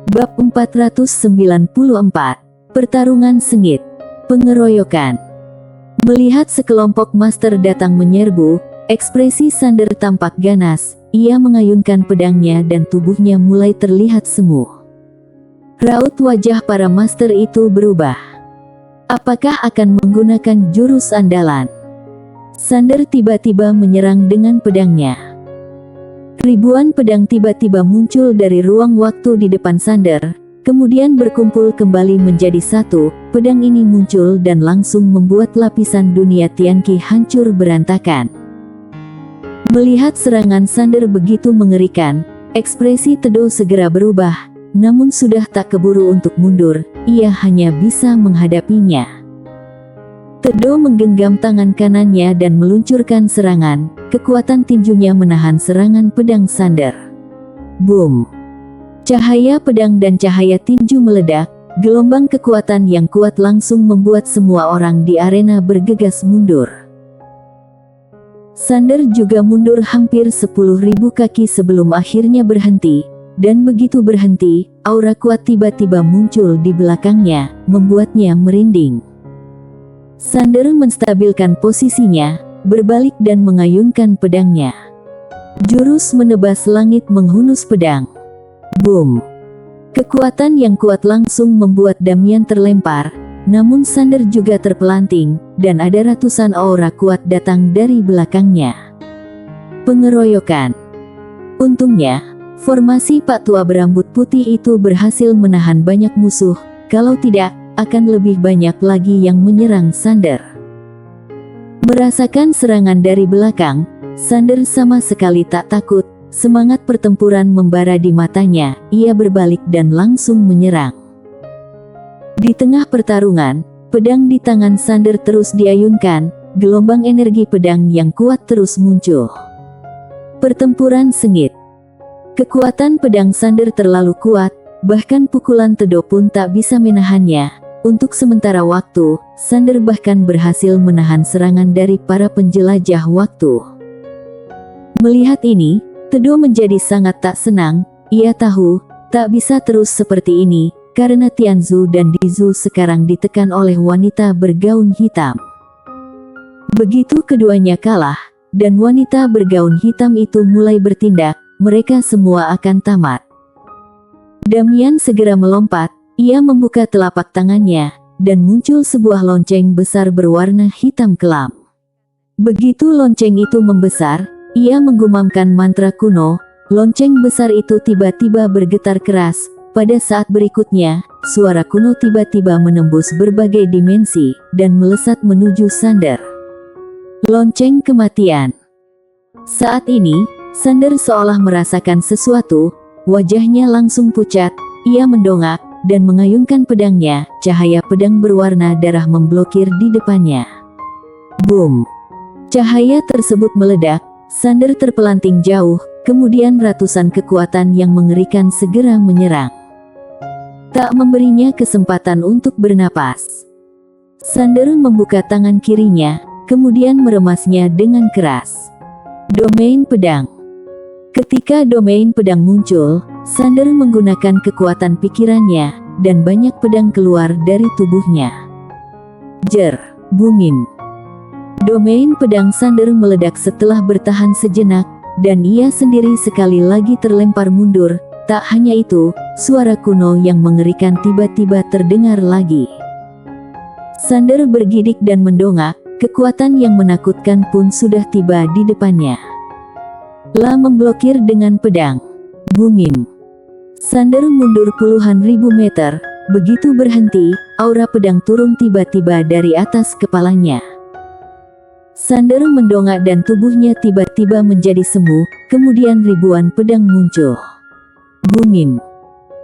Bab 494. Pertarungan sengit. Pengeroyokan. Melihat sekelompok master datang menyerbu, ekspresi Sander tampak ganas. Ia mengayunkan pedangnya dan tubuhnya mulai terlihat semu. Raut wajah para master itu berubah. Apakah akan menggunakan jurus andalan? Sander tiba-tiba menyerang dengan pedangnya. Ribuan pedang tiba-tiba muncul dari ruang waktu di depan Sander, kemudian berkumpul kembali menjadi satu. Pedang ini muncul dan langsung membuat lapisan dunia Tianqi hancur berantakan. Melihat serangan Sander begitu mengerikan, ekspresi Tedo segera berubah, namun sudah tak keburu untuk mundur, ia hanya bisa menghadapinya. Tedo menggenggam tangan kanannya dan meluncurkan serangan. Kekuatan tinjunya menahan serangan pedang Sander. Boom! Cahaya pedang dan cahaya tinju meledak. Gelombang kekuatan yang kuat langsung membuat semua orang di arena bergegas mundur. Sander juga mundur hampir 10.000 kaki sebelum akhirnya berhenti. Dan begitu berhenti, aura kuat tiba-tiba muncul di belakangnya, membuatnya merinding. Sander menstabilkan posisinya, berbalik dan mengayunkan pedangnya. Jurus menebas langit menghunus pedang. Boom! Kekuatan yang kuat langsung membuat Damian terlempar, namun Sander juga terpelanting, dan ada ratusan aura kuat datang dari belakangnya. Pengeroyokan. Untungnya, formasi Pak Tua berambut putih itu berhasil menahan banyak musuh, kalau tidak, akan lebih banyak lagi yang menyerang Sander. Merasakan serangan dari belakang, Sander sama sekali tak takut. Semangat pertempuran membara di matanya. Ia berbalik dan langsung menyerang. Di tengah pertarungan, pedang di tangan Sander terus diayunkan. Gelombang energi pedang yang kuat terus muncul. Pertempuran sengit. Kekuatan pedang Sander terlalu kuat, bahkan pukulan Tedo pun tak bisa menahannya. Untuk sementara waktu, Sander bahkan berhasil menahan serangan dari para penjelajah waktu. Melihat ini, Tedo menjadi sangat tak senang. Ia tahu, tak bisa terus seperti ini, karena Tianzu dan Dizu sekarang ditekan oleh wanita bergaun hitam. Begitu keduanya kalah, dan wanita bergaun hitam itu mulai bertindak, mereka semua akan tamat. Damian segera melompat. Ia membuka telapak tangannya, dan muncul sebuah lonceng besar berwarna hitam kelam. Begitu lonceng itu membesar, ia menggumamkan mantra kuno. Lonceng besar itu tiba-tiba bergetar keras. Pada saat berikutnya, suara kuno tiba-tiba menembus berbagai dimensi, dan melesat menuju Sander. Lonceng kematian. Saat ini, Sander seolah merasakan sesuatu, wajahnya langsung pucat, ia mendongak, dan mengayunkan pedangnya. Cahaya pedang berwarna darah memblokir di depannya. Boom! Cahaya tersebut meledak, Sander terpelanting jauh, kemudian ratusan kekuatan yang mengerikan segera menyerang. Tak memberinya kesempatan untuk bernapas. Sander membuka tangan kirinya, kemudian meremasnya dengan keras. Domain pedang. Ketika domain pedang muncul, Sander menggunakan kekuatan pikirannya, dan banyak pedang keluar dari tubuhnya. Jer, bungim. Domain pedang Sander meledak setelah bertahan sejenak, dan ia sendiri sekali lagi terlempar mundur. Tak hanya itu, suara kuno yang mengerikan tiba-tiba terdengar lagi. Sander bergidik dan mendongak, kekuatan yang menakutkan pun sudah tiba di depannya. La memblokir dengan pedang. Bungim. Sander mundur puluhan ribu meter. Begitu berhenti, aura pedang turun tiba-tiba dari atas kepalanya. Sander mendongak dan tubuhnya tiba-tiba menjadi semu, kemudian ribuan pedang muncul. Bungim.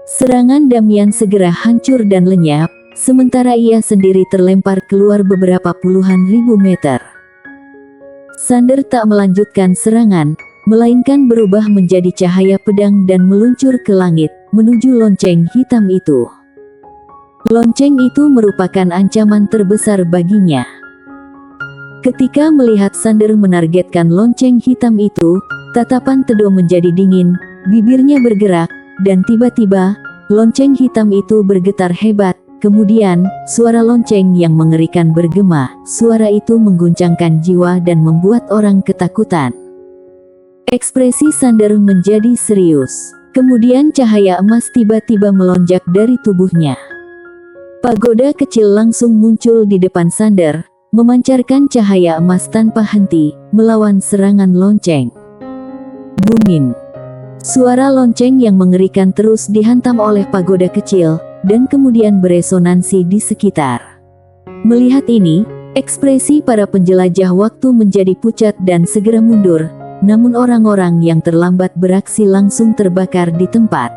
Serangan Damian segera hancur dan lenyap, sementara ia sendiri terlempar keluar beberapa puluhan ribu meter. Sander tak melanjutkan serangan, melainkan berubah menjadi cahaya pedang dan meluncur ke langit, menuju lonceng hitam itu. Lonceng itu merupakan ancaman terbesar baginya. Ketika melihat Sander menargetkan lonceng hitam itu, tatapan Tedo menjadi dingin, bibirnya bergerak, dan tiba-tiba, lonceng hitam itu bergetar hebat. Kemudian, suara lonceng yang mengerikan bergema. Suara itu mengguncangkan jiwa dan membuat orang ketakutan. Ekspresi Sander menjadi serius. Kemudian cahaya emas tiba-tiba melonjak dari tubuhnya. Pagoda kecil langsung muncul di depan Sander, memancarkan cahaya emas tanpa henti, melawan serangan lonceng. Bungin. Suara lonceng yang mengerikan terus dihantam oleh pagoda kecil, dan kemudian beresonansi di sekitar. Melihat ini, ekspresi para penjelajah waktu menjadi pucat dan segera mundur, namun orang-orang yang terlambat beraksi langsung terbakar di tempat.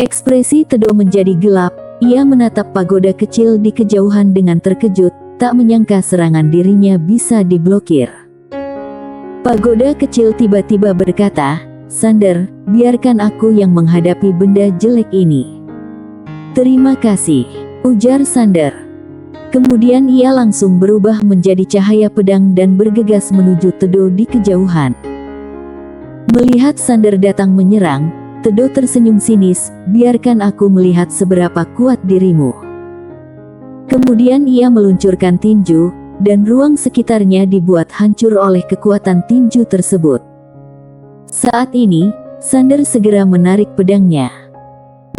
Ekspresi Tedo menjadi gelap, ia menatap pagoda kecil di kejauhan dengan terkejut, tak menyangka serangan dirinya bisa diblokir. Pagoda kecil tiba-tiba berkata, "Sander, biarkan aku yang menghadapi benda jelek ini." "Terima kasih," ujar Sander. Kemudian ia langsung berubah menjadi cahaya pedang dan bergegas menuju Tedo di kejauhan. Melihat Sander datang menyerang, Tedo tersenyum sinis, "Biarkan aku melihat seberapa kuat dirimu." Kemudian ia meluncurkan tinju, dan ruang sekitarnya dibuat hancur oleh kekuatan tinju tersebut. Saat ini, Sander segera menarik pedangnya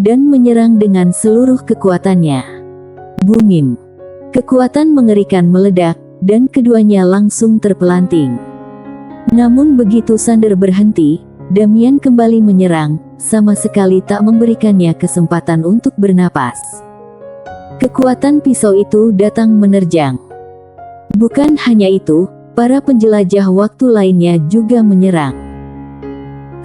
dan menyerang dengan seluruh kekuatannya. Bungim. Kekuatan mengerikan meledak, dan keduanya langsung terpelanting. Namun begitu Sander berhenti, Damian kembali menyerang, sama sekali tak memberikannya kesempatan untuk bernapas. Kekuatan pisau itu datang menerjang. Bukan hanya itu, para penjelajah waktu lainnya juga menyerang.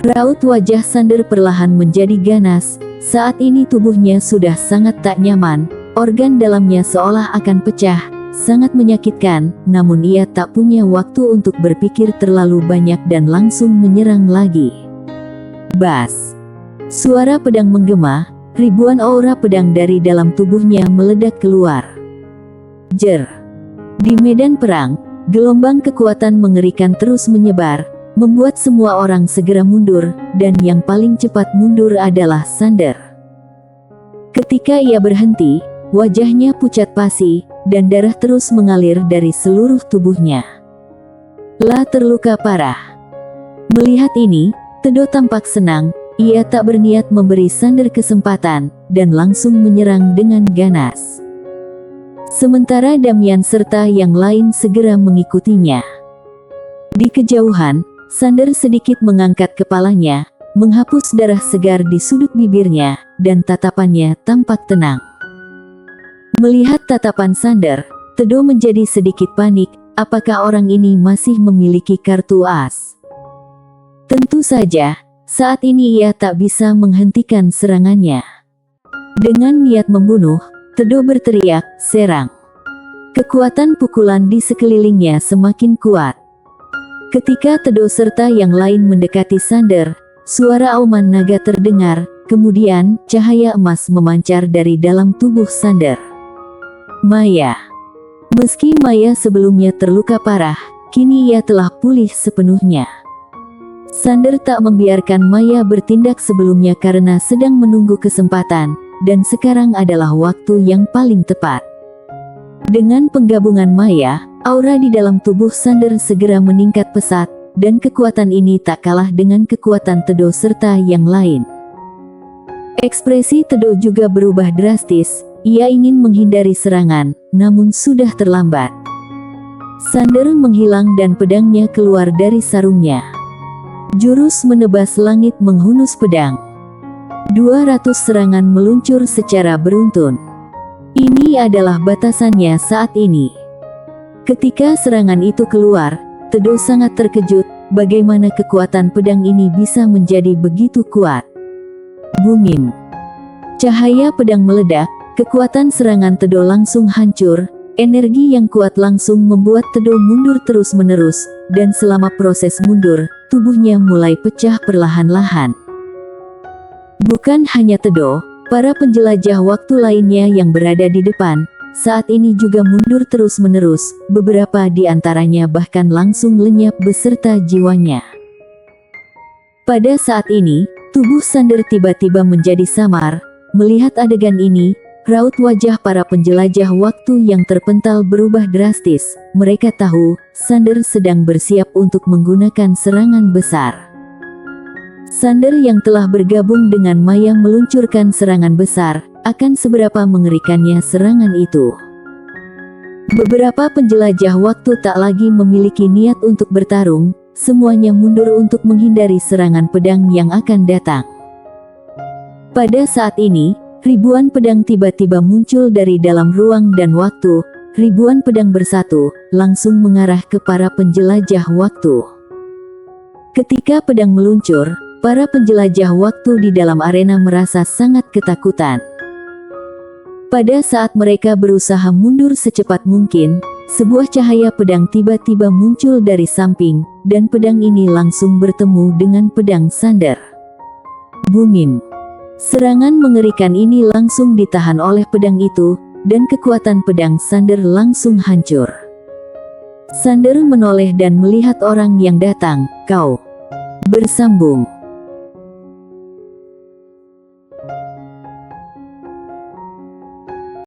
Raut wajah Sander perlahan menjadi ganas. Saat ini tubuhnya sudah sangat tak nyaman, organ dalamnya seolah akan pecah, sangat menyakitkan, namun ia tak punya waktu untuk berpikir terlalu banyak dan langsung menyerang lagi. Bas. Suara pedang menggema, ribuan aura pedang dari dalam tubuhnya meledak keluar. Jer. Di medan perang, gelombang kekuatan mengerikan terus menyebar, membuat semua orang segera mundur, dan yang paling cepat mundur adalah Sander. Ketika ia berhenti, wajahnya pucat pasi, dan darah terus mengalir dari seluruh tubuhnya. Lah terluka parah. Melihat ini, Tedo tampak senang, ia tak berniat memberi Sander kesempatan, dan langsung menyerang dengan ganas. Sementara Damian serta yang lain segera mengikutinya. Di kejauhan, Sander sedikit mengangkat kepalanya, menghapus darah segar di sudut bibirnya, dan tatapannya tampak tenang. Melihat tatapan Sander, Tedo menjadi sedikit panik, apakah orang ini masih memiliki kartu as? Tentu saja, saat ini ia tak bisa menghentikan serangannya. Dengan niat membunuh, Tedo berteriak, "Serang!" Kekuatan pukulan di sekelilingnya semakin kuat. Ketika Tedo serta yang lain mendekati Sander, suara auman naga terdengar, kemudian cahaya emas memancar dari dalam tubuh Sander. Maya. Meski Maya sebelumnya terluka parah, kini ia telah pulih sepenuhnya. Sander tak membiarkan Maya bertindak sebelumnya karena sedang menunggu kesempatan, dan sekarang adalah waktu yang paling tepat. Dengan penggabungan Maya, aura di dalam tubuh Sander segera meningkat pesat, dan kekuatan ini tak kalah dengan kekuatan Tedo serta yang lain. Ekspresi Tedo juga berubah drastis, ia ingin menghindari serangan, namun sudah terlambat. Sander menghilang dan pedangnya keluar dari sarungnya. Jurus menebas langit menghunus pedang. 200 serangan meluncur secara beruntun. Ini adalah batasannya saat ini. Ketika serangan itu keluar, Tedo sangat terkejut, bagaimana kekuatan pedang ini bisa menjadi begitu kuat. Bungim. Cahaya pedang meledak, kekuatan serangan Tedo langsung hancur, energi yang kuat langsung membuat Tedo mundur terus-menerus, dan selama proses mundur, tubuhnya mulai pecah perlahan-lahan. Bukan hanya Tedo, para penjelajah waktu lainnya yang berada di depan, saat ini juga mundur terus-menerus, beberapa di antaranya bahkan langsung lenyap beserta jiwanya. Pada saat ini, Tubuh Sander tiba-tiba menjadi samar. Melihat adegan ini, raut wajah para penjelajah waktu yang terpental berubah drastis. Mereka tahu, Sander sedang bersiap untuk menggunakan serangan besar. Sander yang telah bergabung dengan Maya meluncurkan serangan besar. Akan seberapa mengerikannya serangan itu? Beberapa penjelajah waktu tak lagi memiliki niat untuk bertarung. Semuanya mundur untuk menghindari serangan pedang yang akan datang. Pada saat ini, ribuan pedang tiba-tiba muncul dari dalam ruang dan waktu. Ribuan pedang bersatu, langsung mengarah ke para penjelajah waktu. Ketika pedang meluncur, para penjelajah waktu di dalam arena merasa sangat ketakutan. Pada saat mereka berusaha mundur secepat mungkin, sebuah cahaya pedang tiba-tiba muncul dari samping, dan pedang ini langsung bertemu dengan pedang Sander. Bungim. Serangan mengerikan ini langsung ditahan oleh pedang itu, dan kekuatan pedang Sander langsung hancur. Sander menoleh dan melihat orang yang datang. Kau bersambung.